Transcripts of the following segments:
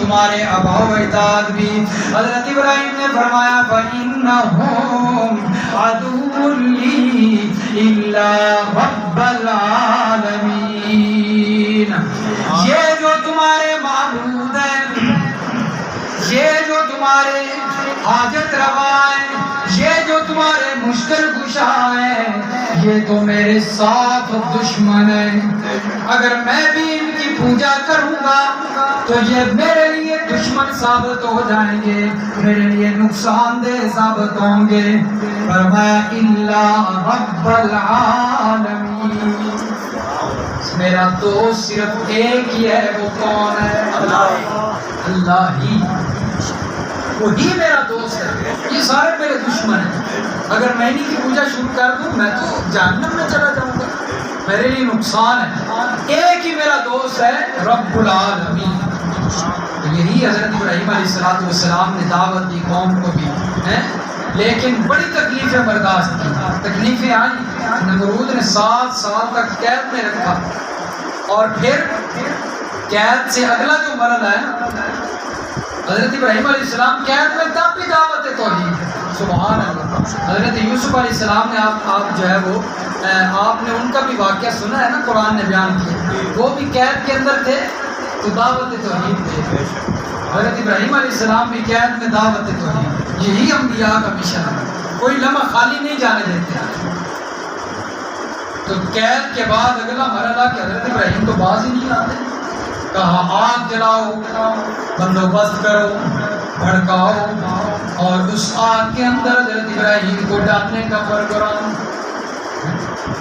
تمہارے آبا و اجداد بھی. حضرت ابراہیم نے فرمایا فَإِنَّهُمْ عَدُوٌّ لِّي إِلَّا رَبَّ الْعَالَمِينَ. یہ جو تمہارے معبود ہیں، یہ جو تمہارے حاجت روا ہیں، یہ جو تمہارے مشکل کشا ہیں، یہ تو میرے ساتھ دشمن ہیں. اگر میں بھی ان کی پوجا کروں گا تو یہ میرے لیے دشمن ثابت ہو جائیں گے، میرے لیے نقصان دہ ثابت ہوں گے. فرمایا الا رب العالمین، میرا دوست صرف ایک ہی ہے. وہ کون ہے؟ اللہ ہی، وہی میرا دوست ہے. یہ سارے میرے دشمن ہیں. اگر میں انہیں کی پوجا شروع کر دوں میں تو جہنم میں چلا جاؤں گا، میرے لیے نقصان ہے. ایک ہی میرا دوست ہے، رب العالمین. یہی حضرت ابراہیم علیہ السلام نے دعوت دی قوم کو بھی ہے، لیکن بڑی تکلیفیں برداشت کی. تکلیفیں آئیں، نمرود نے 7 سال تک قید میں رکھا، اور پھر قید سے اگلا جو مرحلہ ہے، حضرت ابراہیم علیہ السلام قید میں تب بھی دعوت توحید. سبحان اللہ. حضرت یوسف علیہ السلام نے آپ جو ہے وہ آپ نے ان کا بھی واقعہ سنا ہے نا، قرآن نے بیان کیا. وہ بھی قید کے اندر تھے تو دعوت توحید تھے. حضرت ابراہیم علیہ السلام بھی قید میں دعوت توحید. یہی انبیاء کا مشن ہے، کوئی لمحہ خالی نہیں جانے دیتے. تو قید کے بعد اگلا مرحلہ کہ حضرت ابراہیم تو باز ہی نہیں آتے. کہا آگ جلاؤ، بندوبست کرو، بھڑکاؤ، اور اس آگ کے اندر حضرت ابراہیم کو ڈالنے کا پروگرام.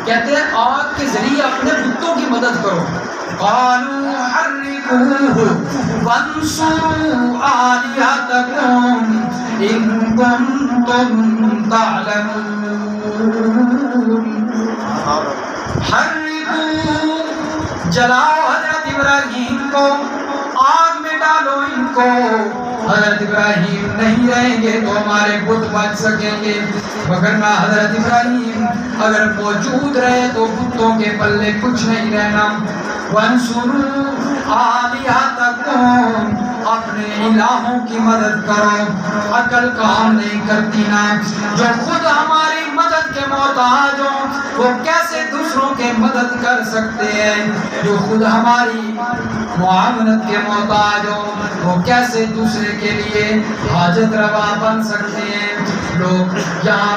کہتے ہیں آگ کے ذریعے اپنے بتوں کی مدد کرو. قالوا حرقوه وانصروا آلهتكم إن كنتم تعلمون. حرقوا، جلاؤ حضرت ابراہیم کو، آگ میں ڈالو ان کو. حضرت ابراہیم نہیں رہیں گے تو ہمارے بت بچ سکیں گے، وگرنہ حضرت ابراہیم اگر موجود رہے تو بتوں کے پلے کچھ نہیں رہنا. وانصروا آلہتکم، اپنے الہوں کی مدد کرو. عقل کام نہیں کرتی نا. جو خود ہماری مدد کے محتاج ہوں وہ کیسے دوسروں کے مدد کر سکتے ہیں؟ جو خود ہماری معاونت کے محتاج ہوں وہ کیسے دوسرے کے لیے حاجت روا بن سکتے ہیں؟ لوگ یہاں